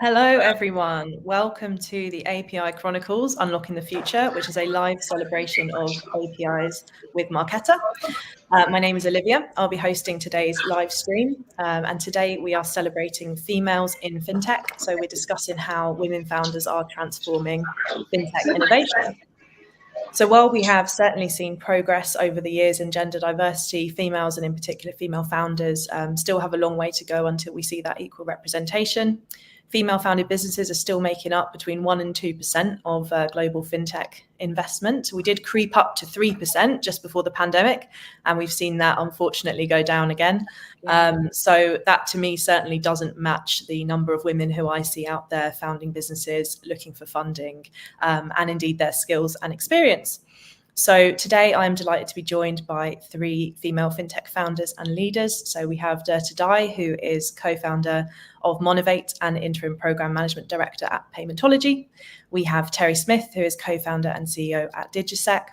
Hello, everyone. Welcome to the API Chronicles, Unlocking the Future, which is a live celebration of APIs with Marketa. My name is Olivia. I'll be hosting today's live stream. And today we are celebrating females in fintech. So we're discussing how women founders are transforming fintech innovation. So while we have certainly seen progress over the years in gender diversity, females and in particular female founders still have a long way to go until we see that equal representation. Female-founded businesses are still making up between 1% and 2% of global fintech investment. We did creep up to 3% just before the pandemic, and we've seen that unfortunately go down again. So that to me certainly doesn't match the number of women who I see out there founding businesses, looking for funding, and indeed their skills and experience. So today I'm delighted to be joined by three female fintech founders and leaders. So we have Dirta Dai, who is co-founder of Monovate and interim program management director at Paymentology. We have Terry Smith, who is co-founder and CEO at Digisec.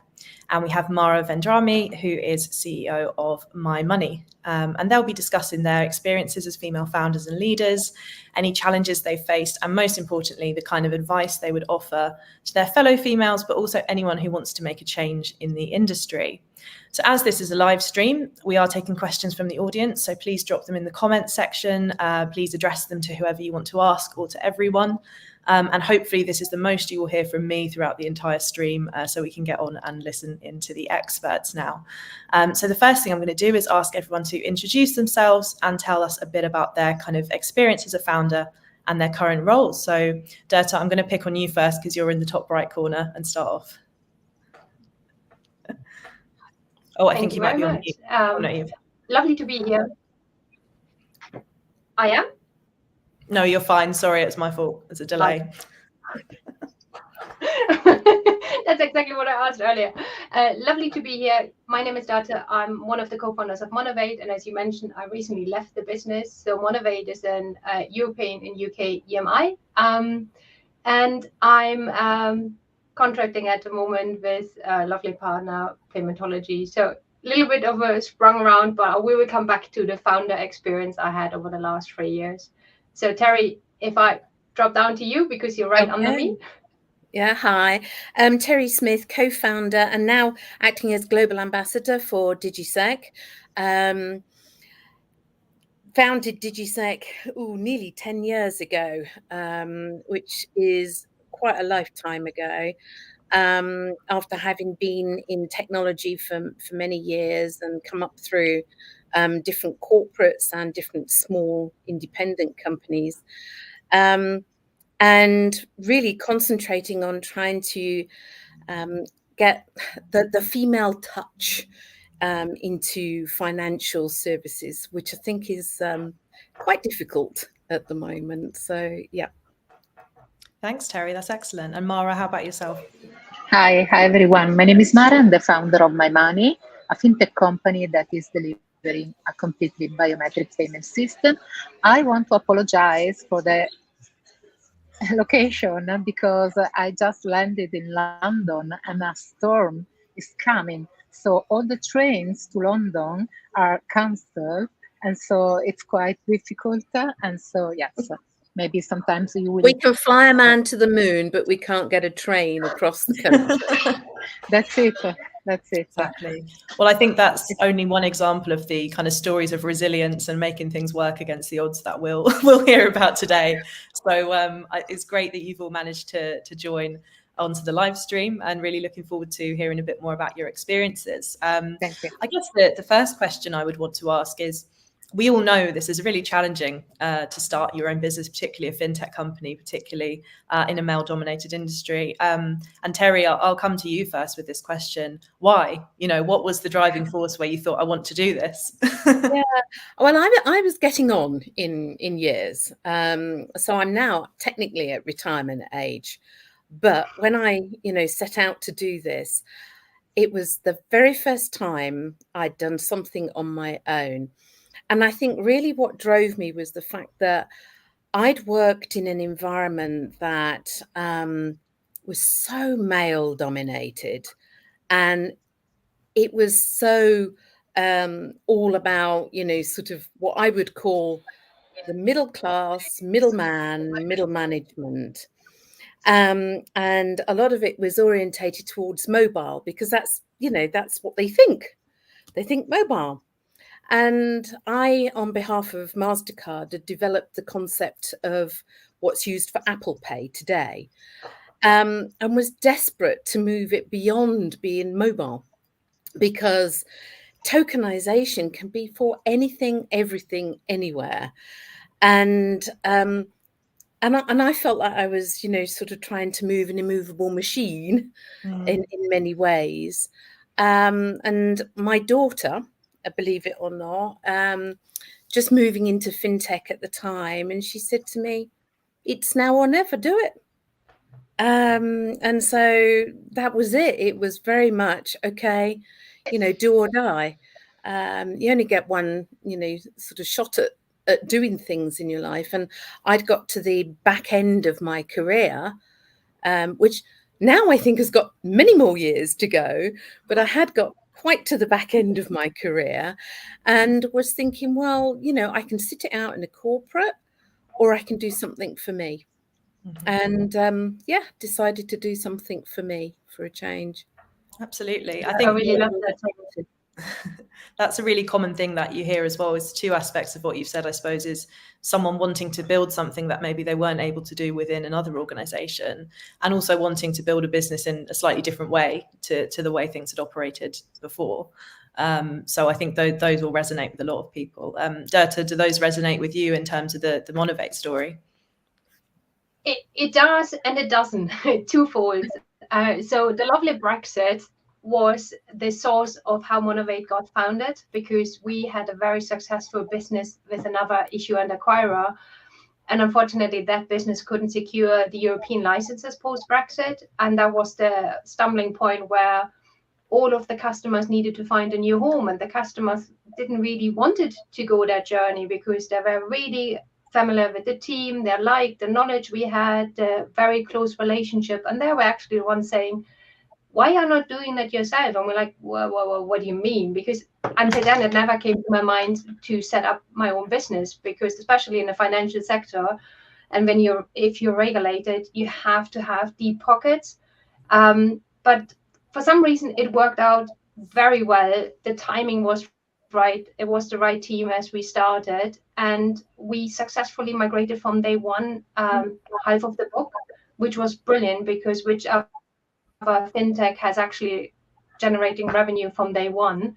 And we have Mara Vendrami, who is CEO of My Money. And they'll be discussing their experiences as female founders and leaders, any challenges they faced, and most importantly, the kind of advice they would offer to their fellow females, but also anyone who wants to make a change in the industry. So as this is a live stream, we are taking questions from the audience. So please drop them in the comments section. Please address them to whoever you want to ask or to everyone. And hopefully this is the most you will hear from me throughout the entire stream, so we can get on and listen into the experts now. So the first thing I'm going to do is ask everyone to introduce themselves and tell us a bit about their kind of experience as a founder and their current roles. So Dirta, I'm going to pick on you first because you're in the top right corner and start off. Oh, I think you might be on mute. No, lovely to be here. I am? No, you're fine. Sorry, it's my fault. There's a delay. That's exactly what I asked earlier. Lovely to be here. My name is Dirta. I'm one of the co-founders of Monovate, and as you mentioned, I recently left the business. So Monovate is an European and UK EMI, and I'm contracting at the moment with a lovely partner, Paymentology. So a little bit of a sprung around, but we will come back to the founder experience I had over the last 3 years. So Terry, if I drop down to you because you're right under me. Yeah, hi. Terry Smith, co-founder and now acting as global ambassador for Digisec. Founded Digisec nearly 10 years ago, which is quite a lifetime ago. After having been in technology for many years and come up through different corporates and different small independent companies, and really concentrating on trying to get the female touch into financial services, which I think is quite difficult at the moment. So, yeah. Thanks, Terry. That's excellent. And Mara, how about yourself? Hi everyone. My name is Mara. I'm the founder of My Money, a fintech company that is delivering a completely biometric payment system. I want to apologize for the location because I just landed in London and a storm is coming. So all the trains to London are cancelled. And so it's quite difficult. And so, yes. Maybe sometimes you will. We can fly a man to the moon, but we can't get a train across the country. That's it. That's it. Exactly. Well, I think that's only one example of the kind of stories of resilience and making things work against the odds that we'll hear about today. So it's great that you've all managed to join onto the live stream, and really looking forward to hearing a bit more about your experiences. Thank you. I guess the first question I would want to ask is, we all know this is really challenging to start your own business, particularly a fintech company, particularly in a male-dominated industry. And Terry, I'll come to you first with this question. Why? What was the driving force where you thought, I want to do this? Yeah, well, I was getting on in years. So I'm now technically at retirement age. But when I, set out to do this, it was the very first time I'd done something on my own. And I think really what drove me was the fact that I'd worked in an environment that was so male dominated, and it was so all about, sort of what I would call the middle class, middleman, middle management. And a lot of it was orientated towards mobile, because that's, that's what they think. They think mobile. And I, on behalf of MasterCard, had developed the concept of what's used for Apple Pay today, and was desperate to move it beyond being mobile, because tokenization can be for anything, everything, anywhere. And I felt like I was, sort of trying to move an immovable machine in many ways. And my daughter, believe it or not, just moving into fintech at the time, and she said to me, "It's now or never, do it." And so that was it. It was very much, okay, do or die. You only get one, sort of shot at doing things in your life. And I'd got to the back end of my career, which now I think has got many more years to go, but I had got quite to the back end of my career, and was thinking, well, I can sit it out in a corporate, or I can do something for me. And decided to do something for me for a change. Absolutely. I really love that. That's a really common thing that you hear as well. Is two aspects of what you've said, I suppose, is someone wanting to build something that maybe they weren't able to do within another organization, and also wanting to build a business in a slightly different way to the way things had operated before. So I think those will resonate with a lot of people. Dirta, do those resonate with you in terms of the Monovate story? It does and it doesn't. Twofold. So the lovely Brexit was the source of how Monovate got founded, because we had a very successful business with another issuer and acquirer. And unfortunately, that business couldn't secure the European licenses post-Brexit. And that was the stumbling point where all of the customers needed to find a new home. And the customers didn't really wanted to go that journey, because they were really familiar with the team, they liked the knowledge we had, the very close relationship. And they were actually the ones saying, "Why are you not doing that yourself?" And we're like, well, what do you mean? Because until then, it never came to my mind to set up my own business, because especially in the financial sector, and if you're regulated, you have to have deep pockets. But for some reason, it worked out very well. The timing was right. It was the right team as we started, and we successfully migrated from day one, half of the book, which was brilliant, because whichever fintech has actually generating revenue from day one.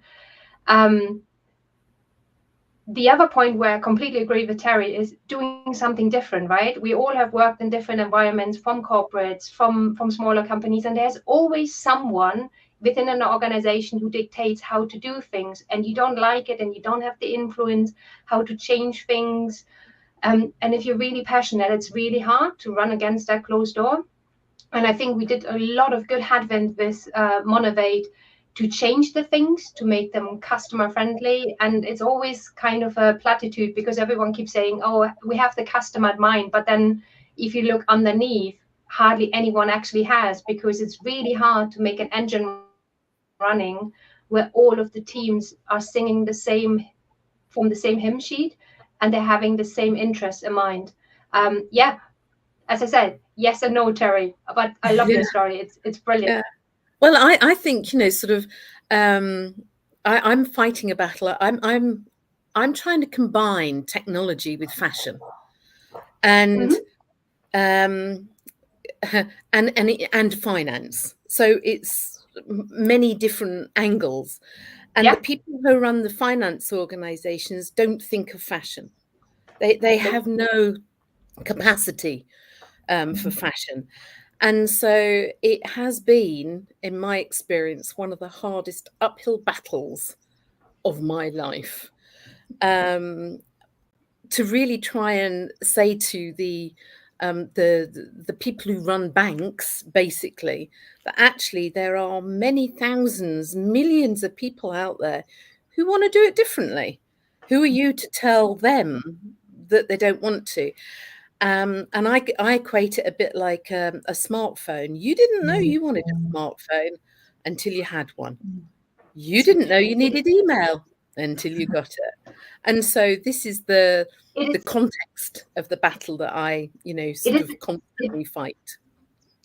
The other point where I completely agree with Terry is doing something different, right? We all have worked in different environments, from corporates, from smaller companies, and there's always someone within an organization who dictates how to do things, and you don't like it, and you don't have the influence how to change things. And if you're really passionate, it's really hard to run against that closed door. And I think we did a lot of good headwind with Monovate to change the things, to make them customer friendly. And it's always kind of a platitude, because everyone keeps saying, "Oh, we have the customer in mind." But then if you look underneath, hardly anyone actually has, because it's really hard to make an engine running where all of the teams are singing from the same hymn sheet, and they're having the same interest in mind. As I said, yes and no, Terry, but I love your story. It's brilliant. Yeah. Well, I think, sort of, I'm fighting a battle. I'm trying to combine technology with fashion, and and finance. So it's many different angles, and the people who run the finance organizations don't think of fashion. They have no capacity for fashion. And so it has been, in my experience, one of the hardest uphill battles of my life, to really try and say to the people who run banks, basically, that actually there are many thousands, millions of people out there who want to do it differently. Who are you to tell them that they don't want to? And I equate it a bit like a smartphone. You didn't know you wanted a smartphone until you had one. You didn't know you needed email until you got it. And so this is the the context of the battle that I, sort of constantly fight.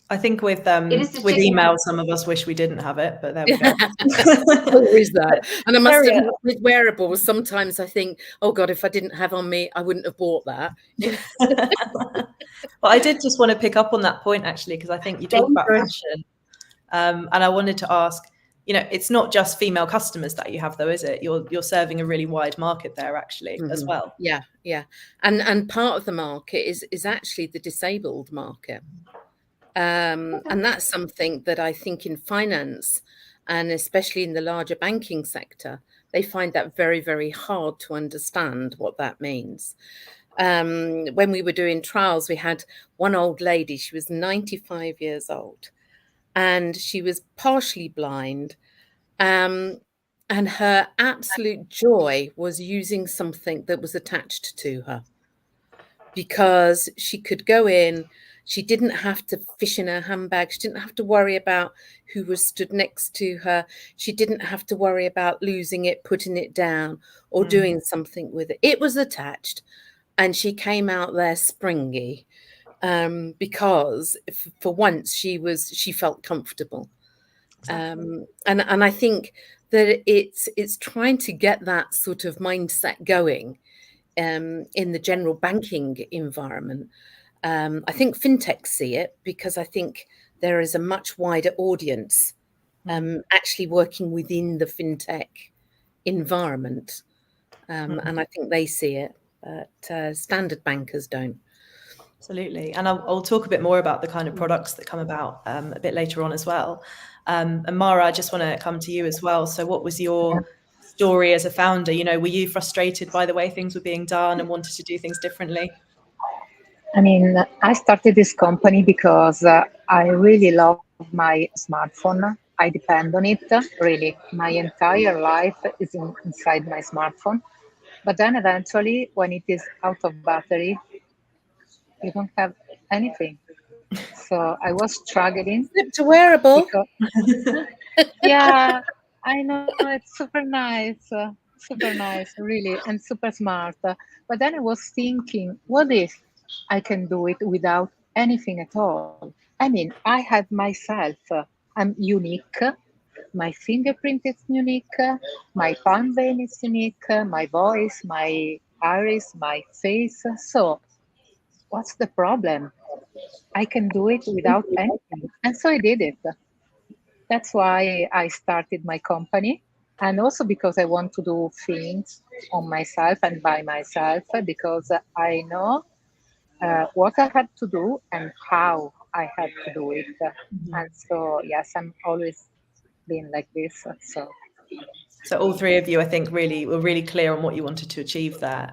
I think with chicken. email, some of us wish we didn't have it, but there we go. Always that. And I must Very- admit, with wearables, sometimes I think, oh God, if I didn't have on me, I wouldn't have bought that. Well, I did just want to pick up on that point, actually, because I think you talk about fashion. And I wanted to ask, it's not just female customers that you have, though, is it? You're serving a really wide market there, actually, as well. Yeah. And part of the market is actually the disabled market. And that's something that I think in finance, and especially in the larger banking sector, they find that very, very hard to understand what that means. When we were doing trials, we had one old lady, she was 95 years old, and she was partially blind. And her absolute joy was using something that was attached to her, because she could go in, she didn't have to fish in her handbag, she didn't have to worry about who was stood next to her, she didn't have to worry about losing it, putting it down, or doing something with it. It was attached, and she came out there springy, because for once she felt comfortable. Exactly. And I think that it's trying to get that sort of mindset going in the general banking environment. I think fintech see it, because I think there is a much wider audience actually working within the fintech environment. And I think they see it, but standard bankers don't. Absolutely. And I'll talk a bit more about the kind of products that come about a bit later on as well. And Mara, I just want to come to you as well. So what was your story as a founder? Were you frustrated by the way things were being done and wanted to do things differently? I mean, I started this company because I really love my smartphone. I depend on it, really. My entire life is inside my smartphone. But then eventually, when it is out of battery, you don't have anything. So I was struggling. It's a wearable. Yeah, I know, it's super nice, really, and super smart. But then I was thinking, what if I can do it without anything at all? I mean, I have myself. I'm unique. My fingerprint is unique. My palm vein is unique. My voice, my iris, my face. So, what's the problem? I can do it without anything. And so I did it. That's why I started my company. And also because I want to do things on myself and by myself, because I know what I had to do and how I had to do it. And so, yes, I'm always been like this. So all three of you, I think, were really clear on what you wanted to achieve there.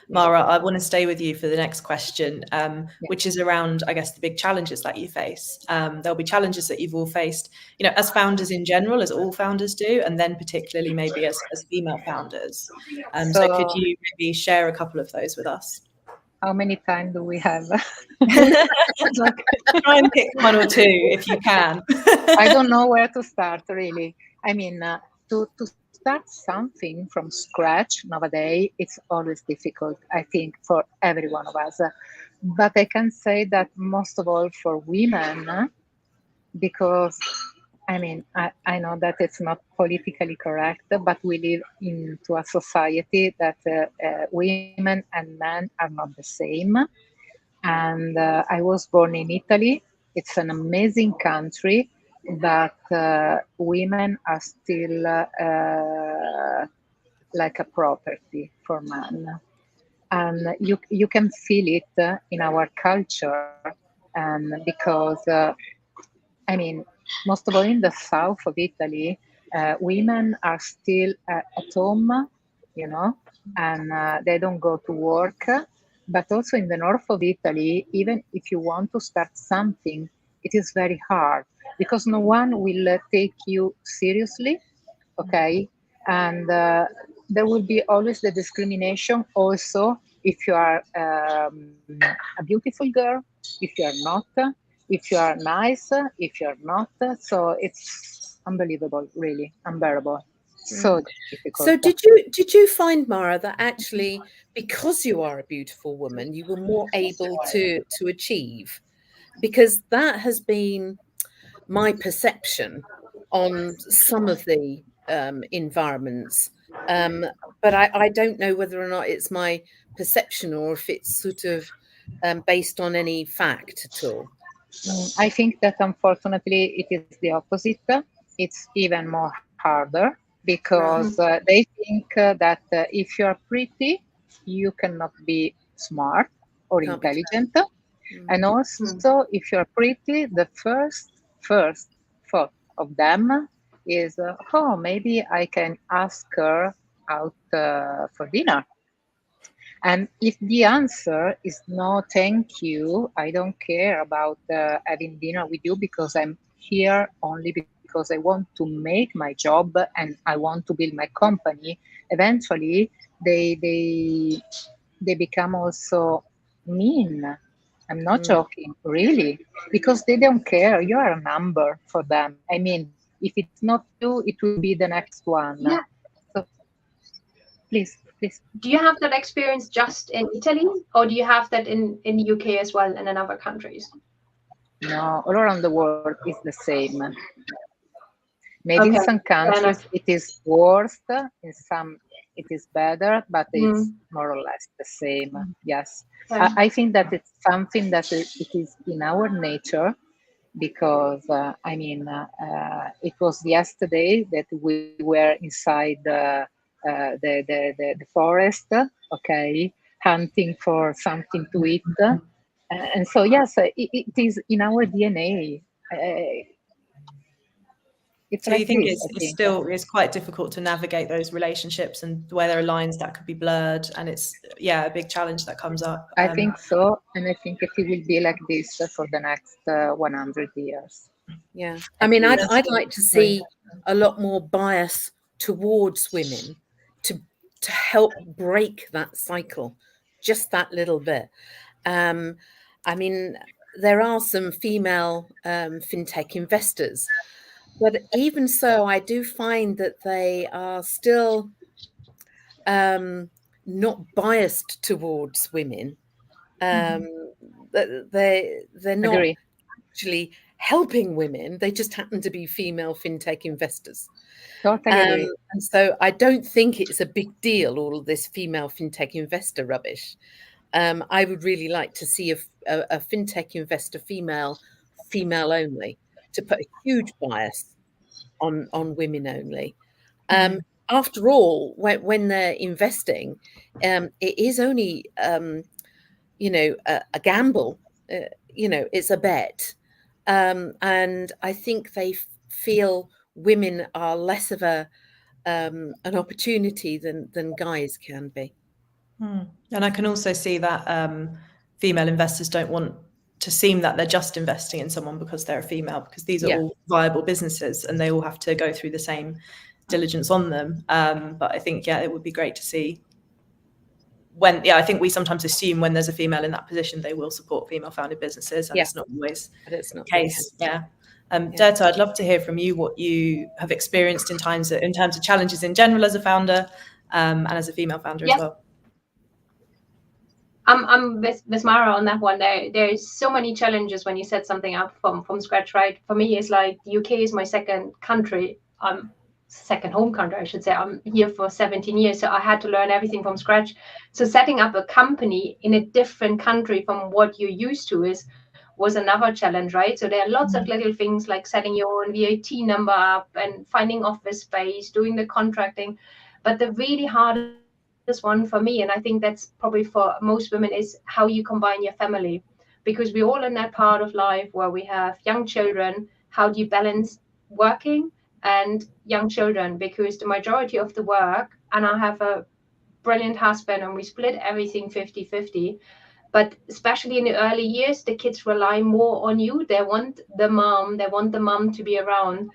Mara, I want to stay with you for the next question, which is around, I guess, the big challenges that you face. There'll be challenges that you've all faced, as founders in general, as all founders do, and then particularly maybe as female founders. So could you maybe share a couple of those with us? How many time do we have? Try and pick one or two if you can. I don't know where to start, really. I mean, to start something from scratch nowadays, it's always difficult, I think, for every one of us. But I can say that most of all for women, because I mean, I know that it's not politically correct, but we live into a society that women and men are not the same. And I was born in Italy. It's an amazing country, but women are still like a property for men. And you can feel it in our culture, and because I mean, most of all in the south of Italy, women are still at home, and they don't go to work. But also in the north of Italy, even if you want to start something, it is very hard because no one will take you seriously, okay? And there will be always the discrimination also if you are a beautiful girl, if you are not, if you are nice, if you're not. So it's unbelievable, really unbearable. So difficult. So did you find, Mara, that actually because you are a beautiful woman, you were more able to achieve? Because that has been my perception on some of the environments. But I don't know whether or not it's my perception or if it's sort of based on any fact at all. I think that unfortunately it is the opposite. It's even more harder because they think that if you're pretty, you cannot be smart or Can't be intelligent. Mm. And also, if you're pretty, the first thought of them is, oh, maybe I can ask her out for dinner. And if the answer is no, thank you, I don't care about having dinner with you because I'm here only because I want to make my job and I want to build my company, eventually they become also mean. I'm not joking, really, because they don't care. You are a number for them. I mean, if it's not you, it will be the next one. Yeah. So please. Do you have that experience just in Italy, or do you have that in the UK as well and in other countries? No, all around the world is the same. Maybe in some countries it is worse, in some it is better, but it's more or less the same. Yes. I think that it's something that it is in our nature because, it was yesterday that we were inside the forest, okay, hunting for something to eat. And so, yes, it is in our DNA. So you think it's quite difficult to navigate those relationships and where there are lines that could be blurred, and it's a big challenge that comes up. I think so, and I think it will be like this for the next 100 years. Yeah, I mean, I'd like to see a lot more bias towards women to help break that cycle, just that little bit. I mean, there are some female fintech investors, but even so, I do find that they are still not biased towards women. They're not actually helping women. They just happen to be female fintech investors. Totally agree. And so I don't think it's a big deal, all of this female fintech investor rubbish. I would really like to see a fintech investor female only, to put a huge bias on women only. After all, when they're investing, it is only a gamble. It's a bet, and I think they feel women are less of an opportunity than guys can be. And I can also see that female investors don't want to seem that they're just investing in someone because they're a female, because these are all viable businesses and they all have to go through the same diligence on them. But I think, it would be great to see I think we sometimes assume when there's a female in that position, they will support female founded businesses, and it's not always the case. Dirta, I'd love to hear from you what you have experienced in terms of challenges in general as a founder, and as a female founder as well. I'm with Mara on that one. There's so many challenges when you set something up from scratch, right? For me, it's like the UK is my second country. Second home country, I should say. I'm here for 17 years, so I had to learn everything from scratch. So setting up a company in a different country from what you're used to was another challenge, right? So there are lots of little things like setting your own VAT number up and finding office space, doing the contracting. But the really hardest one for me, and I think that's probably for most women, is how you combine your family, because we're all in that part of life where we have young children. How do you balance working and young children? Because the majority of the work, and I have a brilliant husband and we split everything 50-50, but especially in the early years, the kids rely more on you. They want the mom to be around,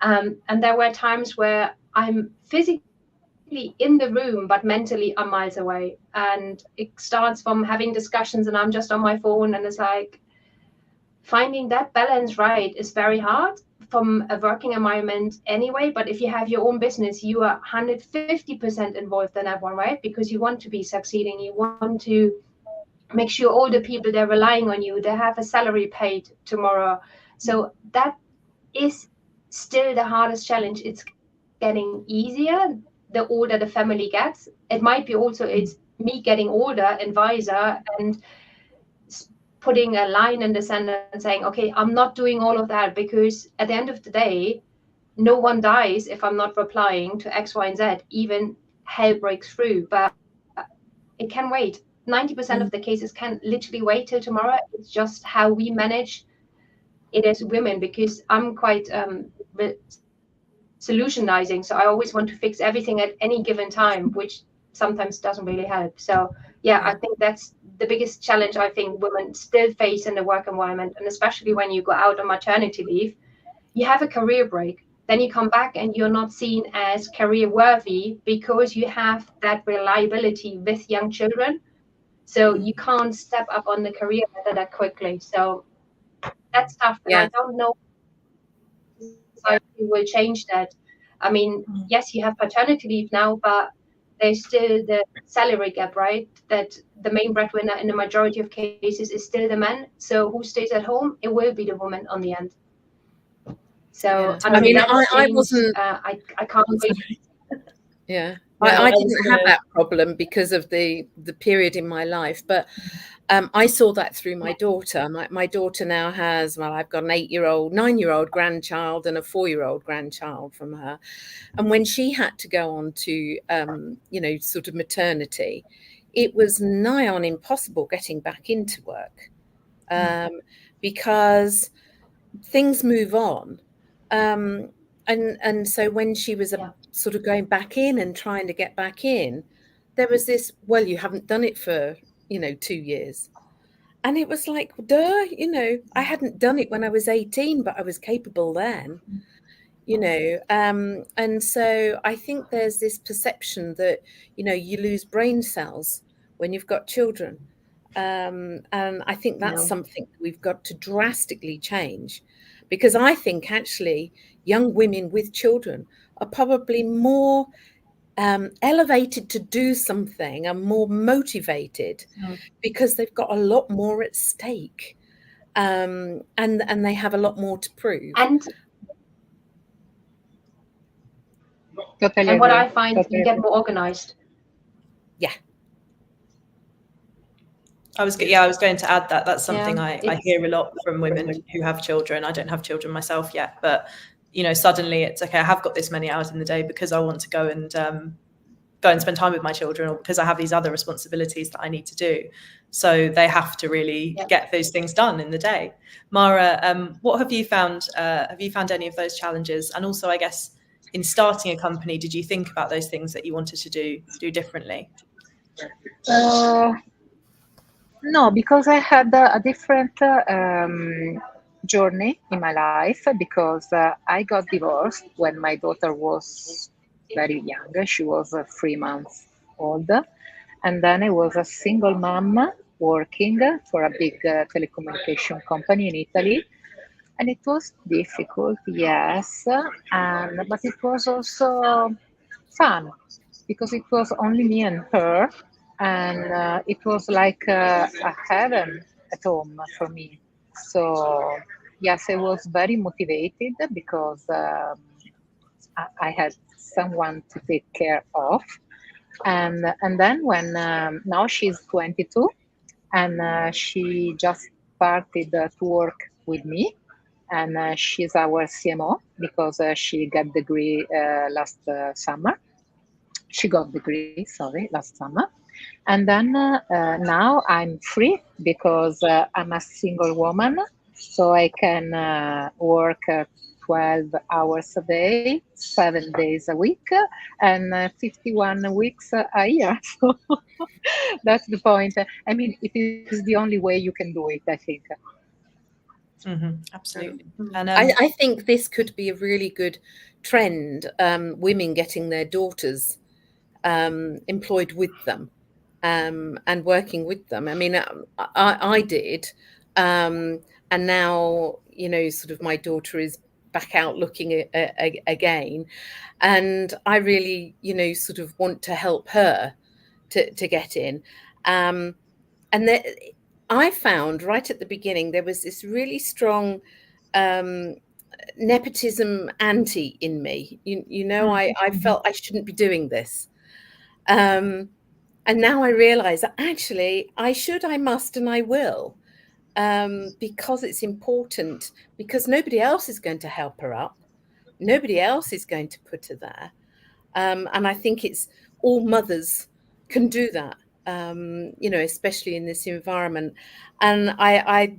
and there were times where I'm physically in the room, but mentally I'm miles away. And it starts from having discussions and I'm just on my phone, and it's like finding that balance right is very hard. from a working environment anyway, but if you have your own business, you are 150% involved in that one, right? Because you want to be succeeding, you want to make sure all the people they're relying on you, they have a salary paid tomorrow. So that is still the hardest challenge. It's getting easier the older the family gets. It might be also it's me getting older and wiser and putting a line in the sand and saying, okay, I'm not doing all of that, because at the end of the day, no one dies if I'm not replying to X, Y, and Z. Even hell breaks through, but it can wait. 90% of the cases can literally wait till tomorrow. It's just how we manage it as women, because I'm quite solutionizing. So I always want to fix everything at any given time, which sometimes doesn't really help. So yeah, I think that's the biggest challenge I think women still face in the work environment. And especially when you go out on maternity leave, you have a career break. Then you come back and you're not seen as career worthy because you have that reliability with young children. So you can't step up on the career ladder that quickly. So that's tough. And I don't know if society will change that. I mean, yes, you have paternity leave now, but there's still the salary gap, right? That the main breadwinner in the majority of cases is still the man. So who stays at home? It will be the woman on the end. So I mean, I wasn't. I can't wait. Yeah, I didn't have that problem because of the period in my life, but I saw that through my daughter. My daughter now has, well, I've got an 9-year-old grandchild and a 4-year-old grandchild from her. And when she had to go on to, you know, sort of maternity, it was nigh on impossible getting back into work because things move on. And so when she was sort of going back in and trying to get back in, there was this, well, you haven't done it for, you know, 2 years. And it was like, duh, you know, I hadn't done it when I was 18, but I was capable then, you know. And so I think there's this perception that, you know, you lose brain cells when you've got children. And I think that's something we've got to drastically change, because I think actually young women with children are probably more elevated to do something and more motivated because they've got a lot more at stake, and they have a lot more to prove. And what I find, you get more organized. Yeah. I was going to add that that's something I hear a lot from women who have children. I don't have children myself yet, but you know, suddenly it's okay, I have got this many hours in the day because I want to go and spend time with my children, or because I have these other responsibilities that I need to do. So they have to really get those things done in the day. Mara, what have you found? Have you found any of those challenges? And also, I guess, in starting a company, did you think about those things that you wanted to do differently? No, because I had a different journey in my life, because I got divorced when my daughter was very young. She was 3 months old. And then I was a single mom working for a big telecommunication company in Italy. And it was difficult, yes, but it was also fun, because it was only me and her, and it was like a heaven at home for me. So yes, I was very motivated because I had someone to take care of, and then when now she's 22, and she just started to work with me, and she's our CMO because she got degree last summer. She got degree, sorry, last summer. And then now I'm free because I'm a single woman, so I can work 12 hours a day, 7 days a week, and 51 weeks a year. So that's the point. I mean, it is the only way you can do it, I think. Absolutely. And I think this could be a really good trend, women getting their daughters employed with them and working with them. I mean, I did, and now, you know, sort of my daughter is back out looking again. And I really, sort of want to help her to get in. And I found right at the beginning, there was this really strong nepotism anti in me. I felt I shouldn't be doing this. And now I realize that actually I should, I must, and I will, because it's important, because nobody else is going to help her up. Nobody else is going to put her there. And I think it's all mothers can do that, especially in this environment. And I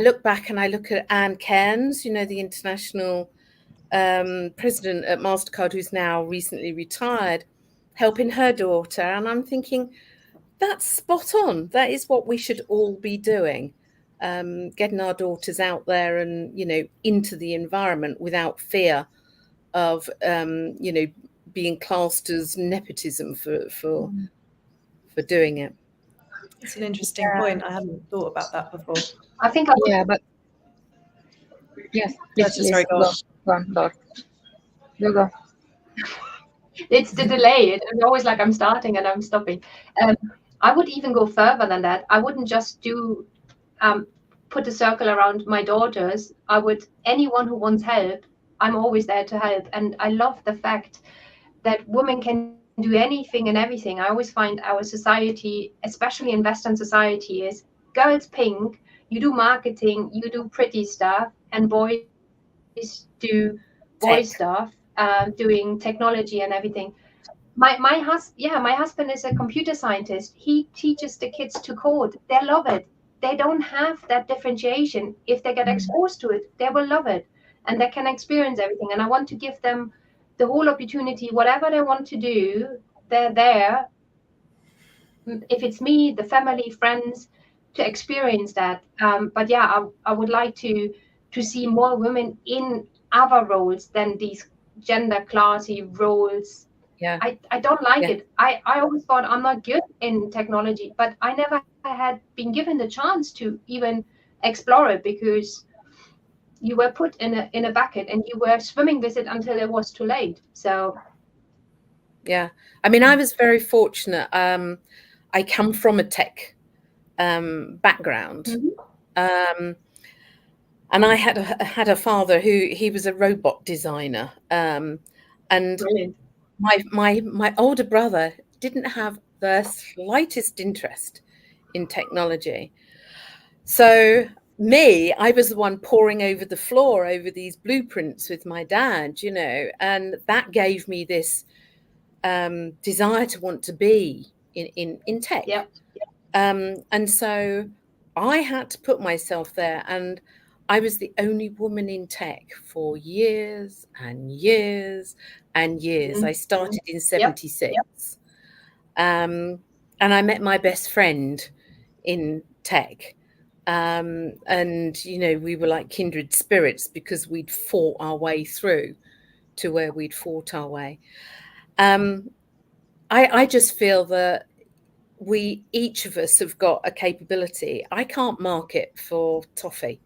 look back and I look at Anne Cairns, the international president at MasterCard, who's now recently retired, helping her daughter. And I'm thinking, that's spot on. That is what we should all be doing. Getting our daughters out there and, into the environment without fear of, being classed as nepotism for doing it. It's an interesting point. I hadn't thought about that before. I think but yes, please, Sorry, go on, Laura. Go. It's the delay. It's always like I'm starting and I'm stopping. I would even go further than that. I wouldn't just do put a circle around my daughters. I would, anyone who wants help, I'm always there to help. And I love the fact that women can do anything and everything. I always find our society, especially in Western society, is girls pink, you do marketing, you do pretty stuff, and boys do boy stuff, doing technology and everything. My husband is a computer scientist. He teaches the kids to code. They love it. They don't have that differentiation. If they get exposed to it, they will love it, and they can experience everything. And I want to give them the whole opportunity. Whatever they want to do, they're there. If it's me, the family, friends, to experience that. But yeah, I would like to see more women in other roles than these gender classy roles. Yeah, I don't like it. I always thought I'm not good in technology, but I never had been given the chance to even explore it, because you were put in a bucket and you were swimming with it until it was too late. So yeah, I mean, I was very fortunate. I come from a tech background. And I had a father he was a robot designer, and brilliant. my older brother didn't have the slightest interest in technology. So I was the one poring over the floor over these blueprints with my dad, and that gave me this desire to want to be in tech. Yeah. And so I had to put myself there, and I was the only woman in tech for years and years and years. I started in 76. And I met my best friend in tech. And, we were like kindred spirits because we'd fought our way through to where we'd fought our way. I just feel that each of us have got a capability. I can't market for toffee.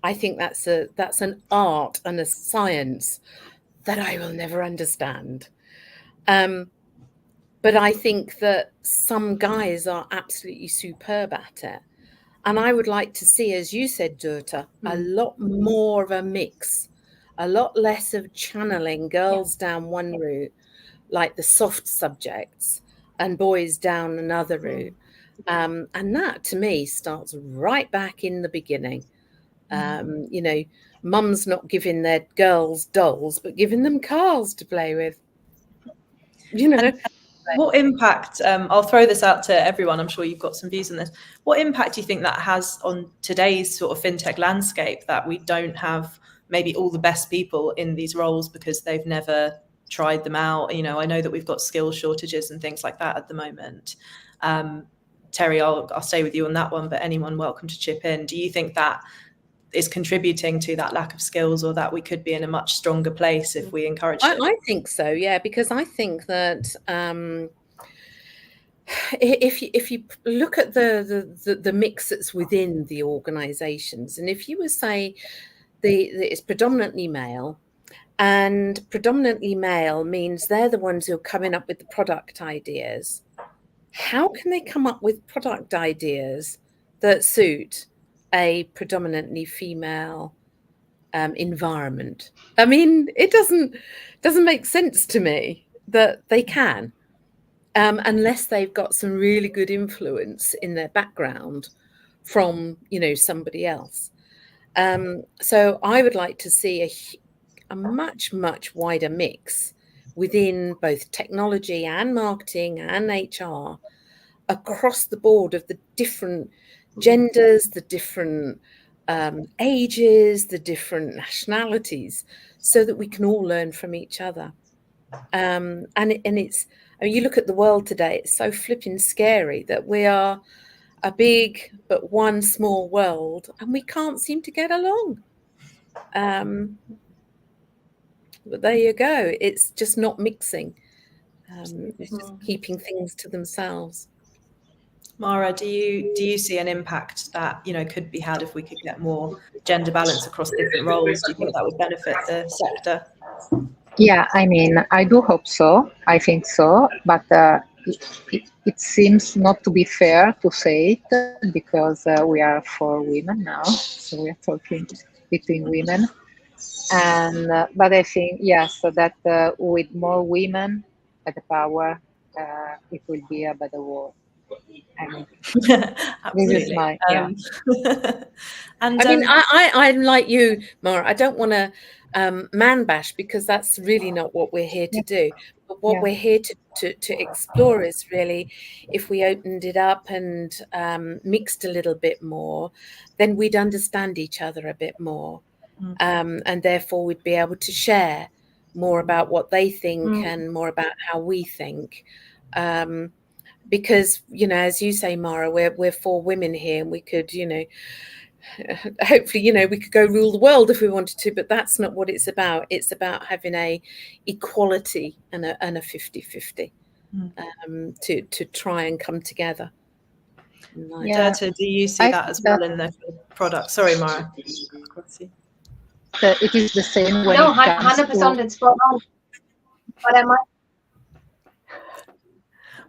I think that's an art and a science that I will never understand. But I think that some guys are absolutely superb at it. And I would like to see, as you said, Durta, a lot more of a mix, a lot less of channeling girls down one route, like the soft subjects, and boys down another route. And that, to me, starts right back in the beginning. Mums not giving their girls dolls, but giving them cars to play with. What impact, I'll throw this out to everyone, I'm sure you've got some views on this. What impact do you think that has on today's sort of fintech landscape, that we don't have maybe all the best people in these roles because they've never tried them out? I know that we've got skill shortages and things like that at the moment. Terry, I'll stay with you on that one, but anyone welcome to chip in. Do you think that is contributing to that lack of skills, or that we could be in a much stronger place if we encourage it? I think so, yeah, because I think that if you look at the mix that's within the organizations, and if you would say it's predominantly male, and predominantly male means they're the ones who are coming up with the product ideas. How can they come up with product ideas that suit a predominantly female environment? I mean, it doesn't make sense to me that they can, unless they've got some really good influence in their background from, you know, somebody else. So I would like to see a much wider mix within both technology and marketing and HR across the board of the different genders, the different ages, the different nationalities, so that we can all learn from each other. And it's, I mean, you look at the world today, it's so flipping scary that we are a big but one small world, and we can't seem to get along. But there you go. It's just not mixing. It's just keeping things to themselves. Mara, do you see an impact that, you know, could be had if we could get more gender balance across different roles? Do you think that would benefit the sector? Yeah, I mean, I do hope so. I think so, but it seems not to be fair to say it, because we are for women now, so we are talking between women. And but I think, yes, so that with more women at the power, it will be a better world. I mean, this is my and I mean, I'm like you, Mara. I don't want to man bash, because that's really not what we're here to do. But what we're here to explore is really, if we opened it up and mixed a little bit more, then we'd understand each other a bit more. And therefore we'd be able to share more about what they think and more about how we think. Because, you know, as you say, Mara, we're 4 women here, and we could, you know, hopefully, you know, we could go rule the world if we wanted to, but that's not what it's about. It's about having a equality and a 50-50 to try and come together. Dirta, do you see that as well in the product? Sorry, Mara. It is the same when no, it comes 100% it's spot on. But I might.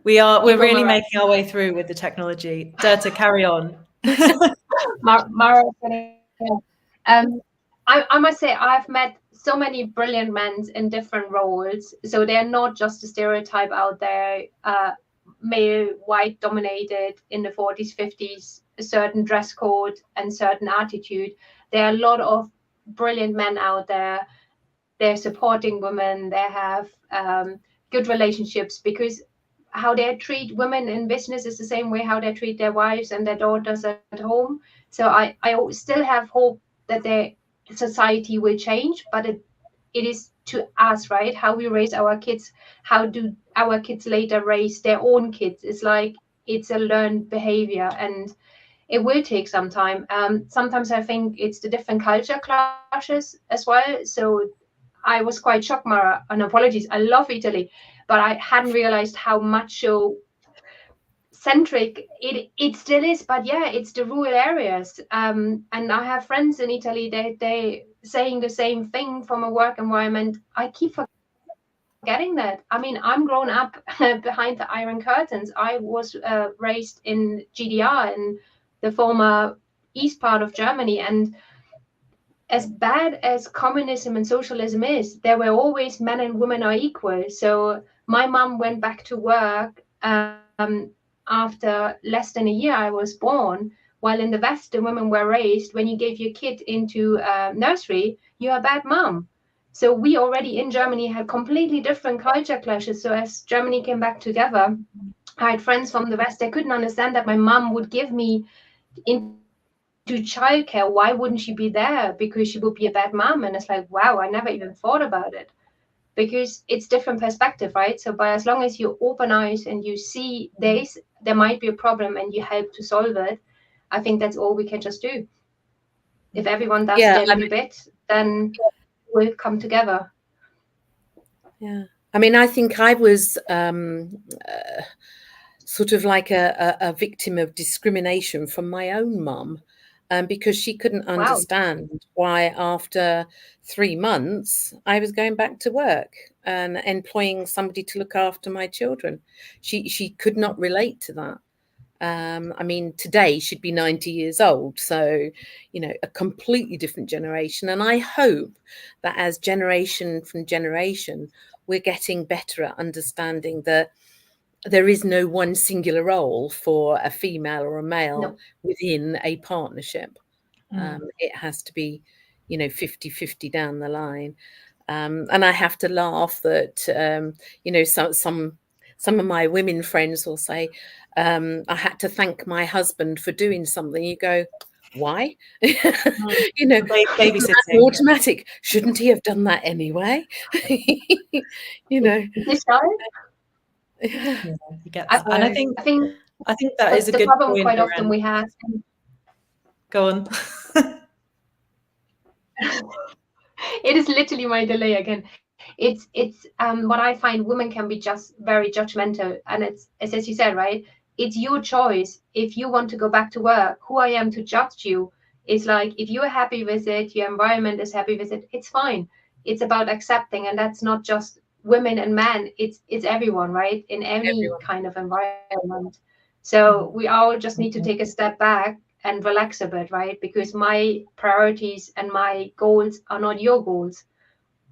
We're really making our way through with the technology. Dirta, carry on. Mara, I must say, I've met so many brilliant men in different roles. So they're not just a stereotype out there, male, white dominated in the 40s, 50s, a certain dress code and certain attitude. There are a lot of brilliant men out there. They're supporting women. They have good relationships, because how they treat women in business is the same way how they treat their wives and their daughters at home. So I still have hope that the society will change, but it is to us, right? How we raise our kids, how do our kids later raise their own kids? It's like, it's a learned behavior, and it will take some time. Sometimes I think it's the different culture clashes as well. So I was quite shocked, Mara, and apologies, I love Italy, but I hadn't realized how macho centric it still is. But yeah, it's the rural areas. And I have friends in Italy, they saying the same thing from a work environment. I keep forgetting that. I mean, I'm grown up behind the Iron Curtains. I was raised in GDR, in the former east part of Germany, and as bad as communism and socialism is, there were always men and women are equal. So my mom went back to work after less than a year I was born, while in the West, the women were raised, when you gave your kid into nursery, you're a bad mom. So we already in Germany had completely different culture clashes. So as Germany came back together, I had friends from the West, they couldn't understand that my mom would give me into childcare. Why wouldn't she be there? Because she would be a bad mom. And it's like, wow, I never even thought about it, because it's different perspective, right? So by as long as you open eyes and you see there might be a problem and you help to solve it, I think that's all we can just do. If everyone does their little bit, then we'll come together. Yeah, I mean, I think I was sort of like a victim of discrimination from my own mum. because she couldn't Wow. understand why after 3 months I was going back to work and employing somebody to look after my children. She could not relate to that. I mean, today she'd be 90 years old, so a completely different generation. And I hope that as generation from generation, we're getting better at understanding that there is no one singular role for a female or a male within a partnership. It has to be 50-50 down the line. And I have to laugh that some of my women friends will say, I had to thank my husband for doing something. You go, why? Babysitting. Automatic. Shouldn't he have done that anyway? This guy? Yeah, you get that. And I think that is a the good problem point quite around... often we have. Go on. It is literally my delay again. It's what I find, women can be just very judgmental, and it's as you said, right? It's your choice. If you want to go back to work, who I am to judge you? It's like, if you're happy with it, your environment is happy with it, it's fine. It's about accepting, and that's not just women and men. It's everyone, right? In any kind of environment. So we all just need to take a step back and relax a bit, right? Because my priorities and my goals are not your goals,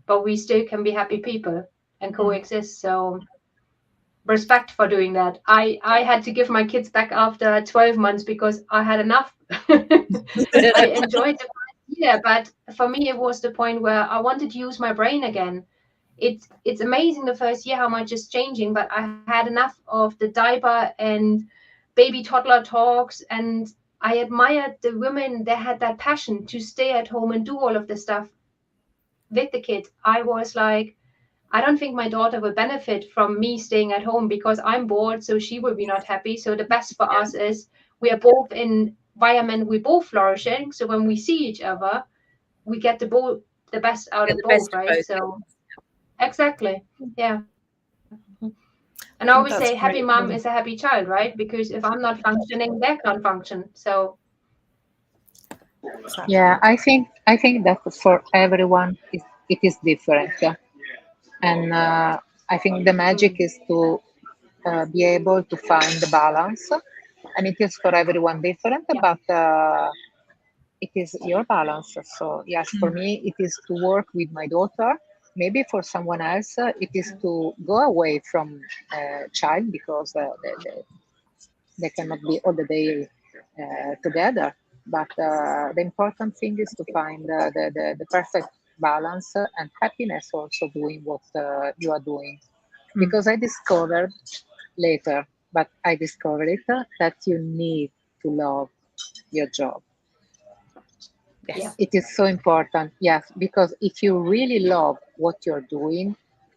but we still can be happy people and coexist. So respect for doing that. I had to give my kids back after 12 months because I had enough. I enjoyed the first year, but for me, it was the point where I wanted to use my brain again. It's amazing the first year how much is changing, but I had enough of the diaper and baby toddler talks, and I admired the women that had that passion to stay at home and do all of this stuff with the kids. I was like, I don't think my daughter will benefit from me staying at home because I'm bored, so she will be not happy. So the best for us is we are both in environment, we're both flourishing. So when we see each other, we get the best out of both, right? So exactly, yeah. And I always say, happy mom is a happy child, right? Because if I'm not functioning, they can't function. So yeah, I think that for everyone it is different, and I think the magic is to be able to find the balance, and it is for everyone different, but it is your balance. So yes, for me it is to work with my daughter. Maybe for someone else it is to go away from child because they cannot be all the day together. But the important thing is to find the perfect balance and happiness also doing what you are doing. Because I discovered later, but I discovered it, that you need to love your job. Yes. It is so important. Yes, because if you really love what you're doing,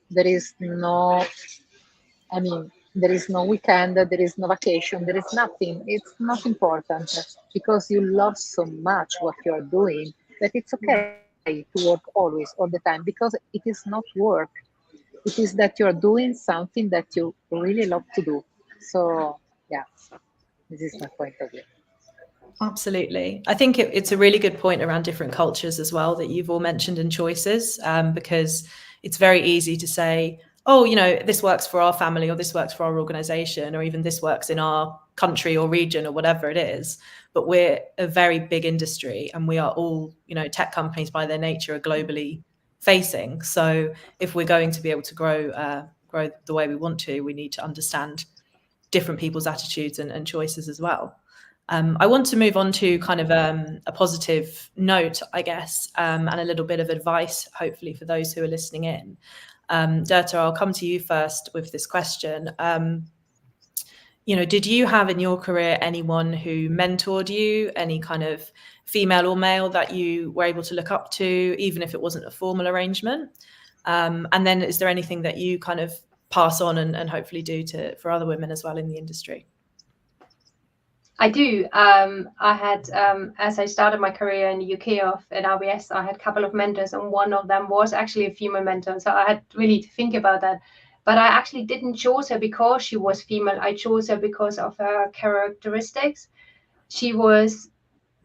there is no, I mean, there is no weekend, there is no vacation, there is nothing. It's not important because you love so much what you're doing that it's okay to work always, all the time, because it is not work. It is that you're doing something that you really love to do. So, yeah, this is my point of view. Absolutely. I think it's a really good point around different cultures as well that you've all mentioned in choices, because it's very easy to say, oh, this works for our family, or this works for our organization, or even this works in our country or region or whatever it is. But we're a very big industry, and we are all, tech companies by their nature are globally facing. So if we're going to be able to grow the way we want to, we need to understand different people's attitudes and choices as well. I want to move on to kind of a positive note, I guess, and a little bit of advice, hopefully, for those who are listening in. Dirta, I'll come to you first with this question. Did you have in your career anyone who mentored you, any kind of female or male that you were able to look up to, even if it wasn't a formal arrangement? And then is there anything that you kind of pass on and hopefully do for other women as well in the industry? I do. I had, as I started my career in the UK at RBS, I had a couple of mentors, and one of them was actually a female mentor. So I had really to think about that. But I actually didn't choose her because she was female. I chose her because of her characteristics. She was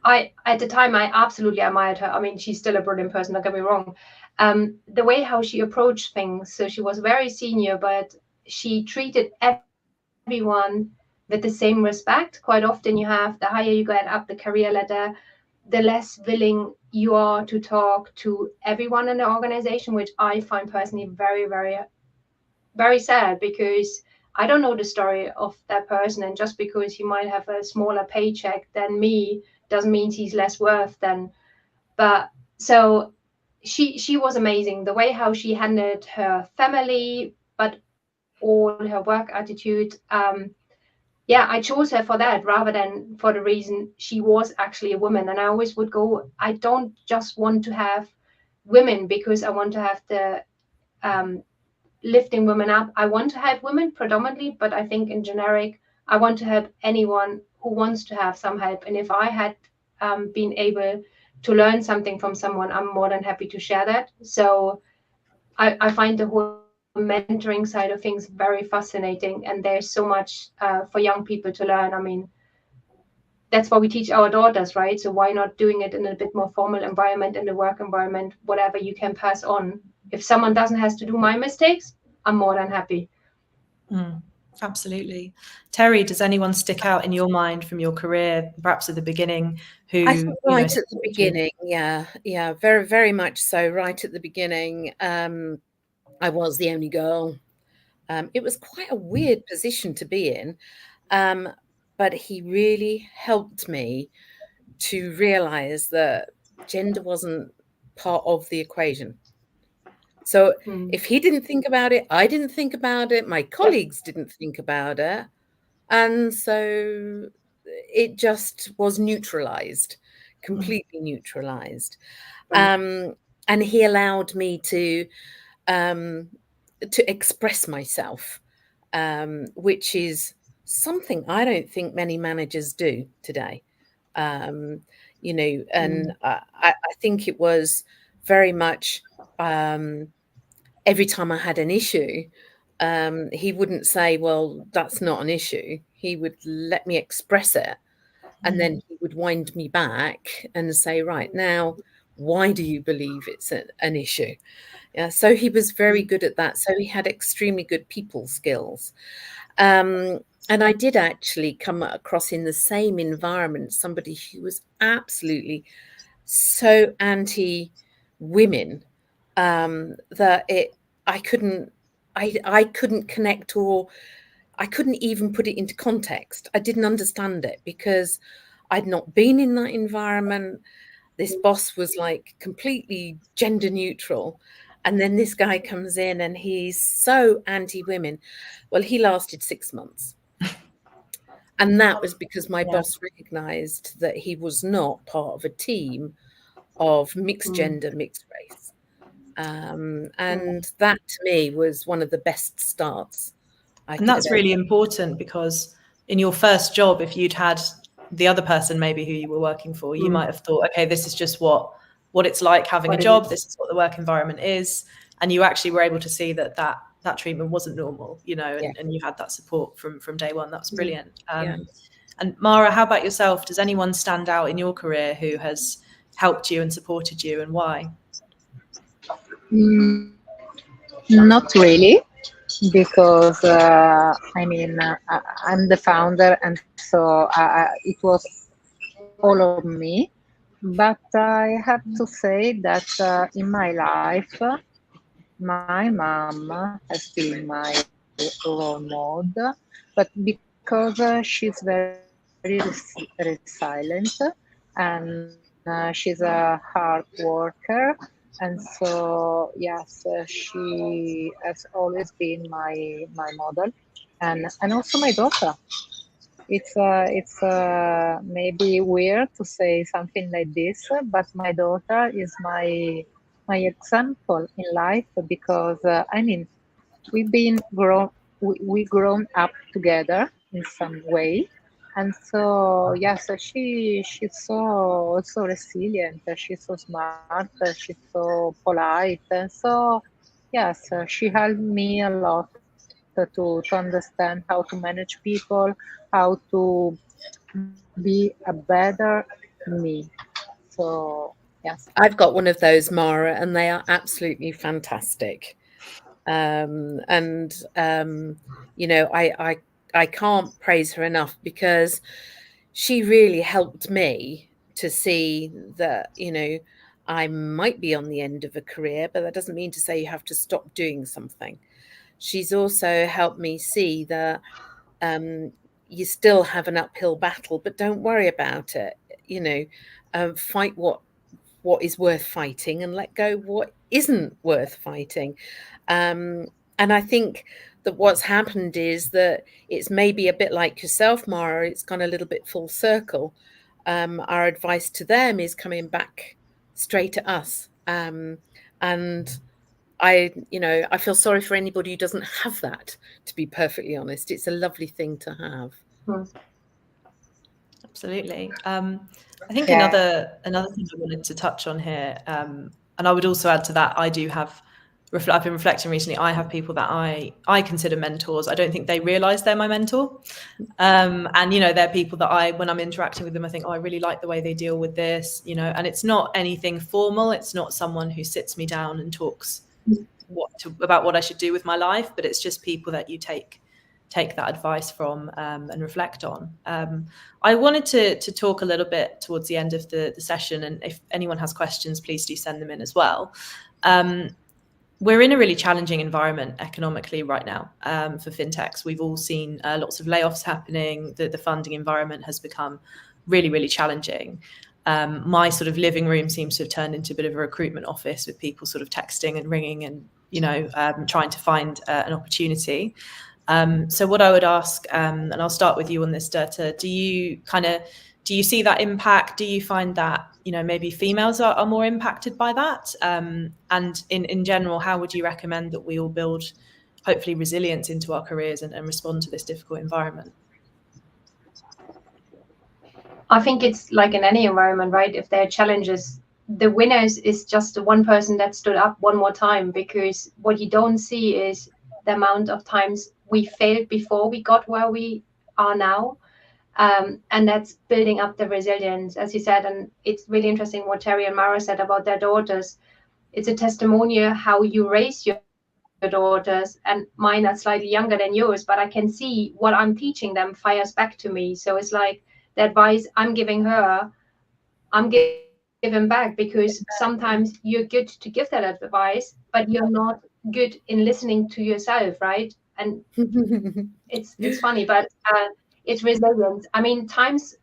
at the time, I absolutely admired her. I mean, she's still a brilliant person, don't get me wrong. The way how she approached things, so she was very senior, but she treated everyone with the same respect. Quite often you have, the higher you get up the career ladder, the less willing you are to talk to everyone in the organization, which I find personally very, very, very sad, because I don't know the story of that person, and just because he might have a smaller paycheck than me doesn't mean he's less worth than. But so she was amazing. The way how she handled her family, but all her work attitude. Yeah, I chose her for that rather than for the reason she was actually a woman. And I always would go, I don't just want to have women because I want to have the lifting women up. I want to help women predominantly, but I think in generic, I want to help anyone who wants to have some help. And if I had been able to learn something from someone, I'm more than happy to share that. So I find the whole mentoring side of things very fascinating, and there's so much for young people to learn. I mean, that's what we teach our daughters, right? So why not doing it in a bit more formal environment, in the work environment, whatever you can pass on. If someone doesn't have to do my mistakes, I'm more than happy. Absolutely. Terry, does anyone stick out in your mind from your career, perhaps at the beginning, who I think right at the beginning, yeah, very, very much so. Right at the beginning, I was the only girl. It was quite a weird position to be in, but he really helped me to realize that gender wasn't part of the equation. So if he didn't think about it, I didn't think about it, my colleagues didn't think about it. And so it just was neutralized, completely neutralized. And he allowed me to express myself, which is something I don't think many managers do today. You know, and I think it was very much every time I had an issue, he wouldn't say, well, that's not an issue. He would let me express it. And then he would wind me back and say, right, now, why do you believe it's an issue? Yeah, so he was very good at that. So he had extremely good people skills. And I did actually come across in the same environment somebody who was absolutely so anti-women that I couldn't connect, or I couldn't even put it into context. I didn't understand it because I'd not been in that environment. This boss was like completely gender neutral. And then this guy comes in and he's so anti-women. Well, he lasted 6 months. And that was because my boss recognized that he was not part of a team of mixed gender, mixed race. And that to me was one of the best starts. And that's really important, because in your first job, if you'd had the other person maybe who you were working for, you might have thought, okay, this is just what it's like having a job. This is what the work environment is. And you actually were able to see that treatment wasn't normal, you know, and you had that support from day one. That was brilliant. And Mara, how about yourself? Does anyone stand out in your career who has helped you and supported you, and why? Not really, because I'm the founder, and so it was all of me. But I have to say that in my life, my mom has been my role model, but because she's very resilient, and she's a hard worker, and so yes, she has always been my model, and also my daughter. It's maybe weird to say something like this, but my daughter is my example in life, because we've been we grown up together in some way, and so yes, she's so resilient, she's so smart, she's so polite, and so yes, she helped me a lot to understand how to manage people, how to be a better me. So yes, I've got one of those, Mara, and they are absolutely fantastic. And you know, I can't praise her enough, because she really helped me to see that, you know, I might be on the end of a career, but that doesn't mean to say you have to stop doing something. She's also helped me see that you still have an uphill battle, but don't worry about it. You know, fight what is worth fighting, and let go what isn't worth fighting. And I think that what's happened is that it's maybe a bit like yourself, Mara. It's gone a little bit full circle. Our advice to them is coming back straight at us. And you know, I feel sorry for anybody who doesn't have that, to be perfectly honest. It's a lovely thing to have. Absolutely. I think yeah, another thing I wanted to touch on here, and I would also add to that, I do have, I've been reflecting recently, I have people that I consider mentors. I don't think they realize they're my mentor. And, you know, they're people that when I'm interacting with them, I think, oh, I really like the way they deal with this, you know, and it's not anything formal. It's not someone who sits me down and talks about what I should do with my life, but it's just people that you take that advice from, and reflect on. I wanted to talk a little bit towards the end of the session, and if anyone has questions, please do send them in as well. We're in a really challenging environment economically right now, for fintechs. We've all seen lots of layoffs happening. The funding environment has become really, really challenging. My sort of living room seems to have turned into a bit of a recruitment office, with people sort of texting and ringing and, you know, trying to find an opportunity. So what I would ask, and I'll start with you on this, Dirta, do you see that impact? Do you find that, you know, maybe females are more impacted by that? And in general, how would you recommend that we all build, hopefully, resilience into our careers and respond to this difficult environment? I think it's like in any environment, right? If there are challenges, the winners is just the one person that stood up one more time, because what you don't see is the amount of times we failed before we got where we are now. And that's building up the resilience, as you said. And it's really interesting what Terry and Mara said about their daughters. It's a testimonial how you raise your daughters, and mine are slightly younger than yours, but I can see what I'm teaching them fires back to me. So it's like the advice I'm giving her, I'm giving back, because sometimes you're good to give that advice, but you're not good in listening to yourself, right? And it's funny, but it's resilience. I mean, times,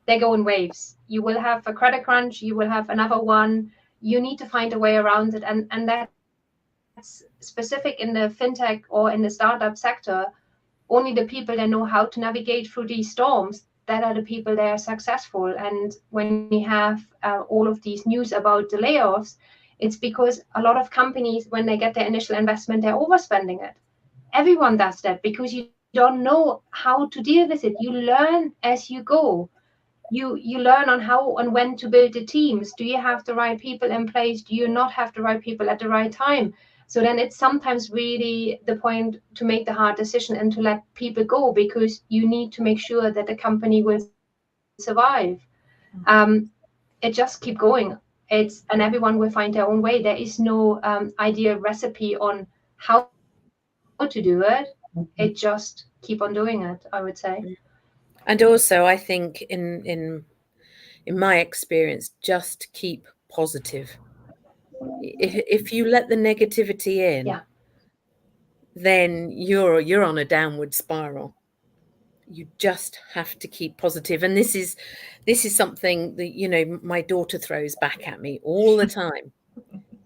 they go in waves. You will have a credit crunch, you will have another one. You need to find a way around it, and that's specific in the fintech or in the startup sector. Only the people that know how to navigate through these storms, that are the people that are successful. And when we have all of these news about the layoffs, it's because a lot of companies, when they get their initial investment, they're overspending it. Everyone does that because you don't know how to deal with it. You learn as you go. You learn on how and when to build the teams. Do you have the right people in place? Do you not have the right people at the right time? So then it's sometimes really the point to make the hard decision and to let people go, because you need to make sure that the company will survive. It just keep going. And everyone will find their own way. There is no ideal recipe on how to do it. It just keep on doing it, I would say. And also, I think in my experience, just keep positive. If you let the negativity in, Yeah. then you're on a downward spiral. You just have to keep positive. And this is something that, you know, my daughter throws back at me all the time.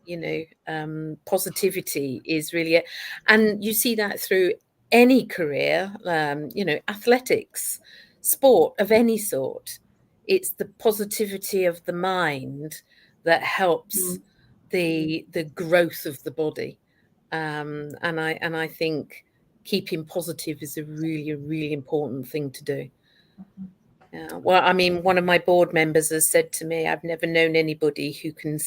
You know, positivity is really it. And you see that through any career, you know, athletics, sport of any sort. It's the positivity of the mind that helps the growth of the body. And I think keeping positive is a really important thing to do. Yeah. Well, I mean, one of my board members has said to me, I've never known anybody who can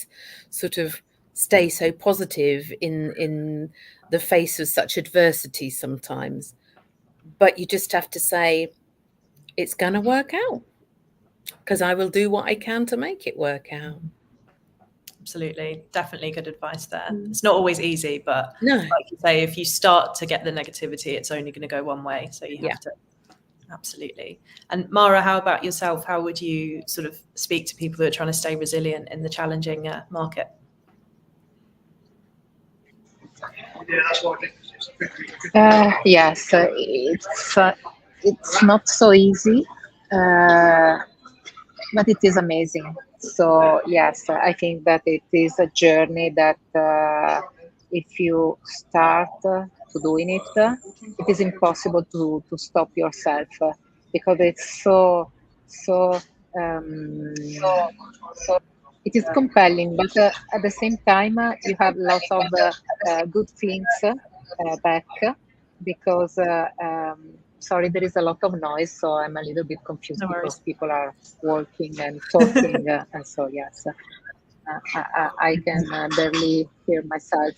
sort of stay so positive in the face of such adversity sometimes. But you just have to say, it's going to work out. because I will do what I can to make it work out. Absolutely. Definitely good advice there. It's not always easy, but No. like you say, if you start to get the negativity, it's only going to go one way. So you have to. Absolutely. And Mara, how about yourself? How would you sort of speak to people who are trying to stay resilient in the challenging market? Yes, it's not so easy, but it is amazing. So yes, I think that it is a journey that if you start to doing it, it is impossible to stop yourself because it's so so it is compelling, but at the same time you have lots of good things back because sorry, there is a lot of noise, so I'm a little bit confused No because worries. people are working and talking, and so yes, I can barely hear myself.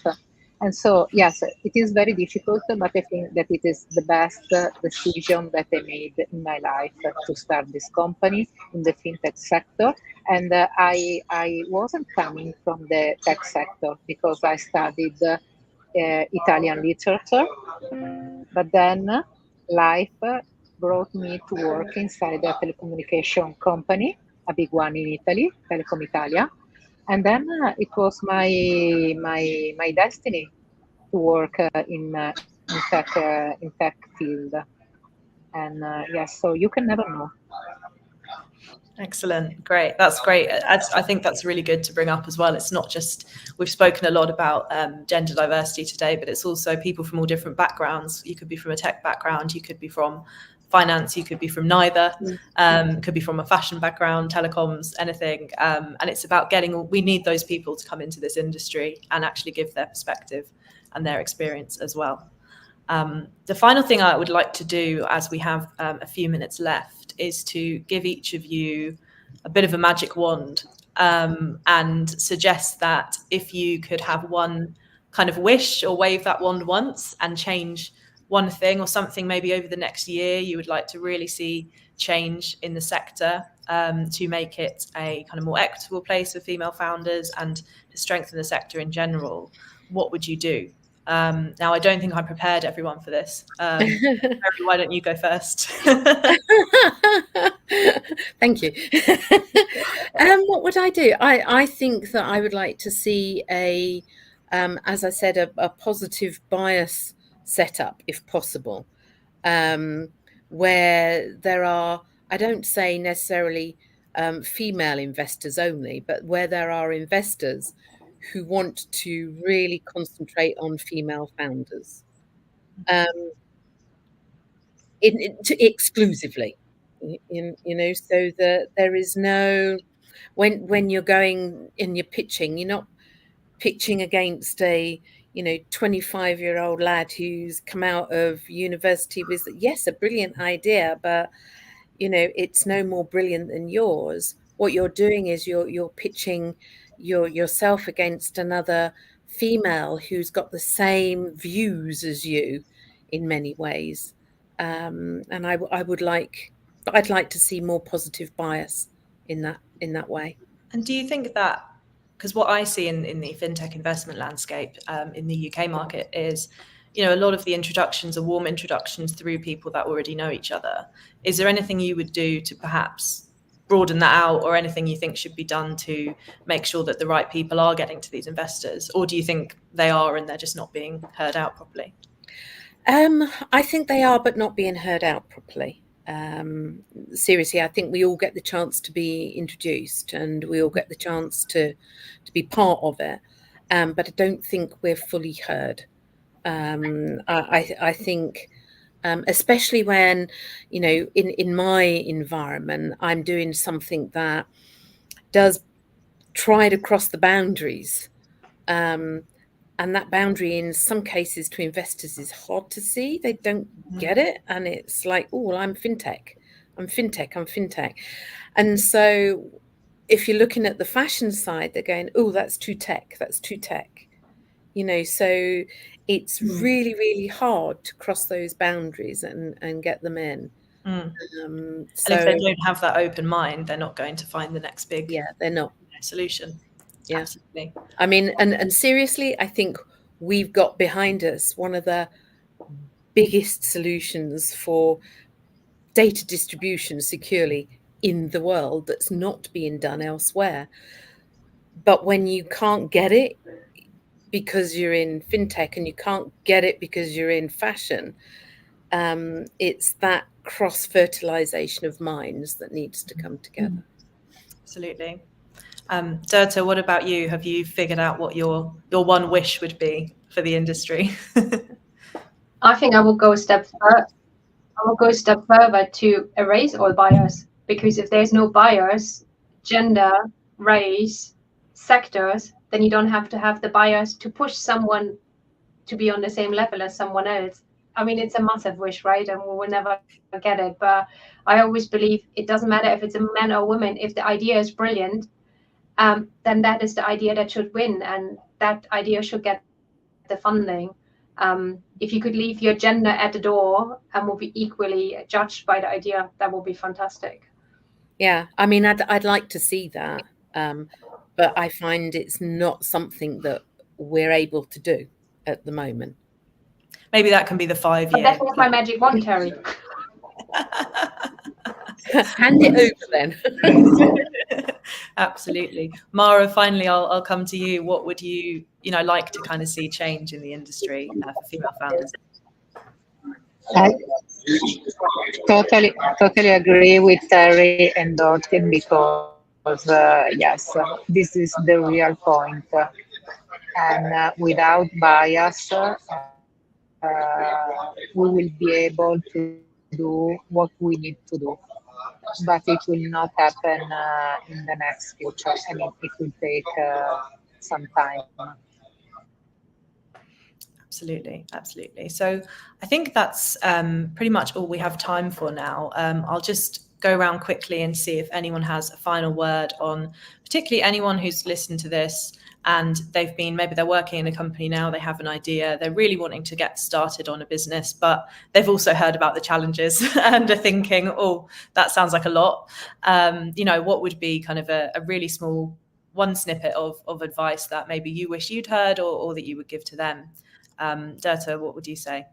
And so, yes, it is very difficult, but I think that it is the best decision that I made in my life to start this company in the fintech sector. And I wasn't coming from the tech sector because I studied Italian literature, but then life brought me to work inside a telecommunication company, a big one in Italy, Telecom Italia. And then it was my destiny to work in tech field. And yes, so you can never know. Excellent. Great. That's great. I think that's really good to bring up as well. It's not just, we've spoken a lot about gender diversity today, but it's also people from all different backgrounds. You could be from a tech background, you could be from finance, you could be from neither, could be from a fashion background, telecoms, anything. And it's about we need those people to come into this industry and actually give their perspective and their experience as well. The final thing I would like to do, as we have a few minutes left, is to give each of you a bit of a magic wand and suggest that if you could have one kind of wish or wave that wand once and change one thing or something maybe over the next year you would like to really see change in the sector to make it a kind of more equitable place for female founders and to strengthen the sector in general, what would you do? Now, I don't think I prepared everyone for this. Mary, why don't you go first? Thank you. What would I do? I think that I would like to see as I said, a positive bias setup, if possible, where there are, I don't say necessarily female investors only, but where there are investors who want to really concentrate on female founders exclusively, so that there is no, when you're going and you're pitching, you're not pitching against a 25-year-old lad who's come out of university with, yes, a brilliant idea, but it's no more brilliant than yours. What you're doing is you're pitching yourself against another female who's got the same views as you in many ways. And I'd like to see more positive bias in that way. And do you think that, because what I see in the fintech investment landscape in the UK market is, a lot of the introductions are warm introductions through people that already know each other. Is there anything you would do to perhaps broaden that out, or anything you think should be done to make sure that the right people are getting to these investors? Or do you think they are and they're just not being heard out properly? I think they are, but not being heard out properly. Seriously, I think we all get the chance to be introduced and we all get the chance to be part of it, but I don't think we're fully heard. I think, especially when, in my environment, I'm doing something that does try to cross the boundaries. And that boundary in some cases to investors is hard to see. They don't get it. And it's like, oh, well, I'm fintech. And so if you're looking at the fashion side, they're going, oh, that's too tech. So it's really, really hard to cross those boundaries and get them in. And So if they don't have that open mind, they're not going to find the next big they're not solution. Yeah. Absolutely. I mean, and seriously, I think we've got behind us one of the biggest solutions for data distribution securely in the world that's not being done elsewhere. But when you can't get it because you're in fintech and you can't get it because you're in fashion, it's that cross-fertilization of minds that needs to come together. Absolutely. Dirta, what about you? Have you figured out what your one wish would be for the industry? I think I will go a step further to erase all bias, because if there's no bias, gender, race, sectors, then you don't have to have the bias to push someone to be on the same level as someone else. I mean, it's a massive wish, right? And we will never get it. But I always believe it doesn't matter if it's a man or woman. If the idea is brilliant, then that is the idea that should win, and that idea should get the funding. If you could leave your gender at the door and will be equally judged by the idea, that will be fantastic. Yeah, I mean, I'd like to see that, but I find it's not something that we're able to do at the moment. Maybe that can be the 5 year. But that was my magic wand, Terry. Hand it over then. Absolutely. Mara, finally, I'll come to you. What would you like to kind of see change in the industry for female founders? I totally agree with Terry and Dorothy, because yes, this is the real point. And without bias, we will be able to do what we need to do. But it will not happen in the next future. I mean, it will take some time. Absolutely. So I think that's pretty much all we have time for now. I'll just go around quickly and see if anyone has a final word on, particularly anyone who's listened to this and maybe they're working in a company now, they have an idea, they're really wanting to get started on a business, but they've also heard about the challenges and are thinking, oh, that sounds like a lot. What would be kind of a really small one snippet of advice that maybe you wish you'd heard or that you would give to them? Dirta, what would you say?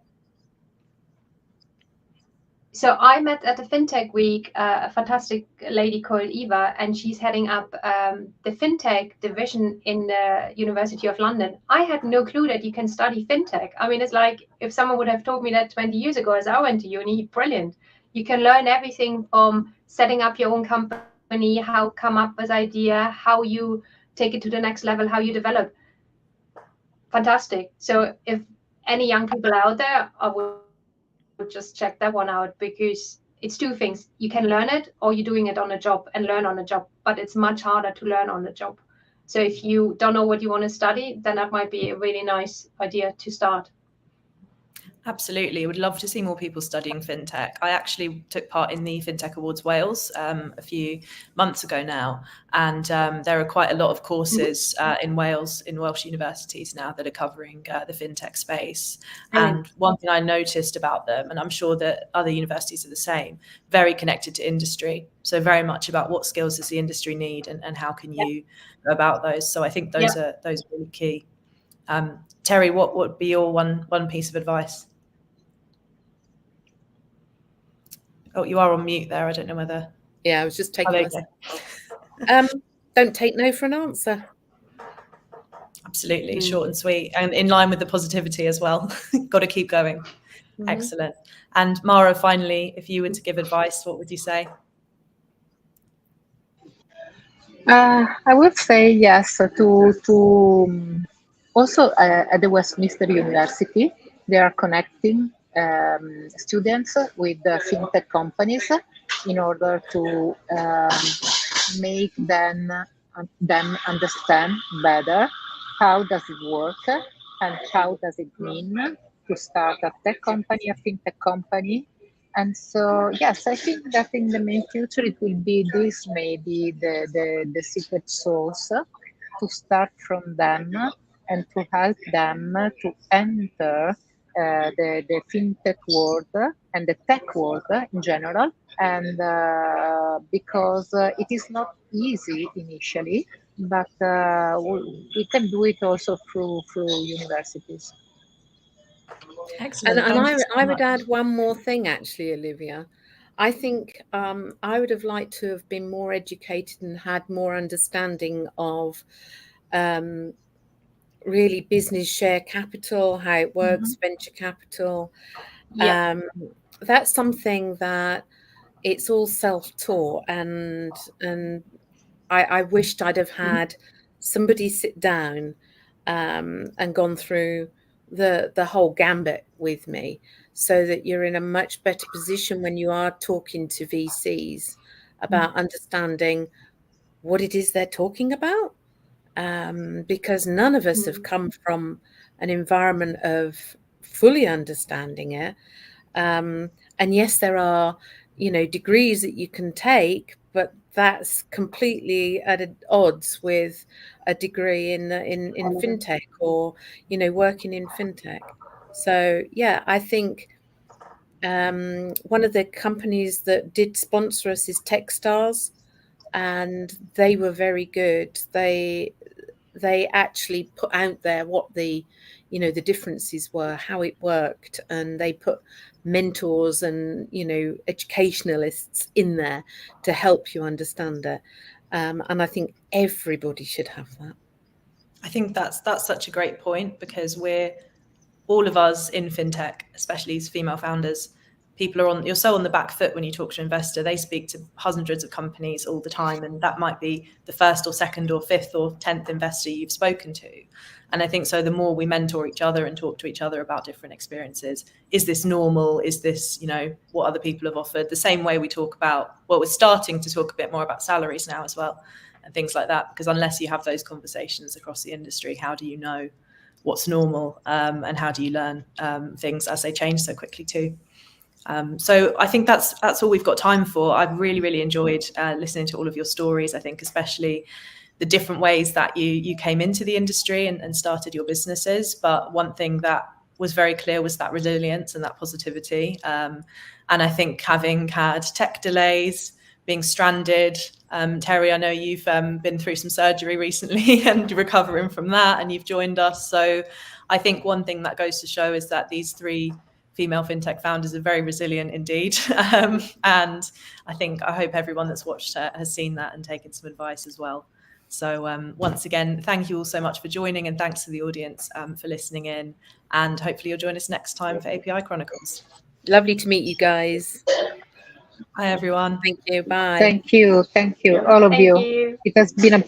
So I met at the FinTech Week a fantastic lady called Eva, and she's heading up the FinTech division in the University of London. I had no clue that you can study FinTech. I mean, it's like if someone would have told me that 20 years ago as I went to uni, brilliant. You can learn everything from setting up your own company, how come up with idea, how you take it to the next level, how you develop. Fantastic. So if any young people out there, I would just check that one out, because it's two things. You can learn it, or you're doing it on a job and learn on a job, but it's much harder to learn on the job. So if you don't know what you want to study, then that might be a really nice idea to start. Absolutely. Would love to see more people studying fintech. I actually took part in the Fintech Awards Wales a few months ago now, and there are quite a lot of courses in Wales, in Welsh universities now, that are covering the fintech space. And one thing I noticed about them, and I'm sure that other universities are the same, very connected to industry. So very much about what skills does the industry need and how can you go about those. So I think those are really key. Terry, what would be your one piece of advice? Oh, you are on mute there. I don't know whether. Yeah, I was just taking don't take no for an answer. Absolutely. Short and sweet, and in line with the positivity as well. Got to keep going. Excellent. And Mara, finally, if you were to give advice, what would you say? I would say yes to also at the Westminster University, they are connecting students with fintech companies in order to make them understand better how does it work and how does it mean to start a tech company, a fintech company. And so, yes, I think that in the near future, it will be this maybe the secret sauce to start from them and to help them to enter the fintech world and the tech world in general, and because it is not easy initially, but we can do it also through universities. Excellent. And Thank you so I much. would add one more thing, actually, Olivia. I think I would have liked to have been more educated and had more understanding of really business share capital, how it works, venture capital. Yeah. That's something that it's all self-taught, and I wished I'd have had somebody sit down and gone through the whole gambit with me, so that you're in a much better position when you are talking to VCs about understanding what it is they're talking about. Because none of us have come from an environment of fully understanding it. And yes, there are, degrees that you can take, but that's completely at odds with a degree in fintech, or working in fintech. So yeah, I think one of the companies that did sponsor us is Techstars, and they were very good. They actually put out there what the differences were, how it worked, and they put mentors and educationalists in there to help you understand it. And I think everybody should have that. I think that's such a great point, because all of us in fintech, especially as female founders, you're so on the back foot when you talk to an investor. They speak to hundreds of companies all the time, and that might be the first or second or fifth or 10th investor you've spoken to. And I think so the more we mentor each other and talk to each other about different experiences, is this normal? Is this, what other people have offered? The same way we talk about, we're starting to talk a bit more about salaries now as well, and things like that, because unless you have those conversations across the industry, how do you know what's normal, and how do you learn things as they change so quickly too? So I think that's all we've got time for. I've really, really enjoyed listening to all of your stories. I think especially the different ways that you came into the industry and started your businesses. But one thing that was very clear was that resilience and that positivity. And I think having had tech delays, being stranded, Terry, I know you've been through some surgery recently and recovering from that, and you've joined us. So I think one thing that goes to show is that these three female fintech founders are very resilient indeed. And I hope everyone that's watched it has seen that and taken some advice as well. So once again, thank you all so much for joining, and thanks to the audience for listening in. And hopefully you'll join us next time for API Chronicles. Lovely to meet you guys. Hi, everyone. Thank you. Bye. Thank you, all of Thank you. you. It has been a pleasure.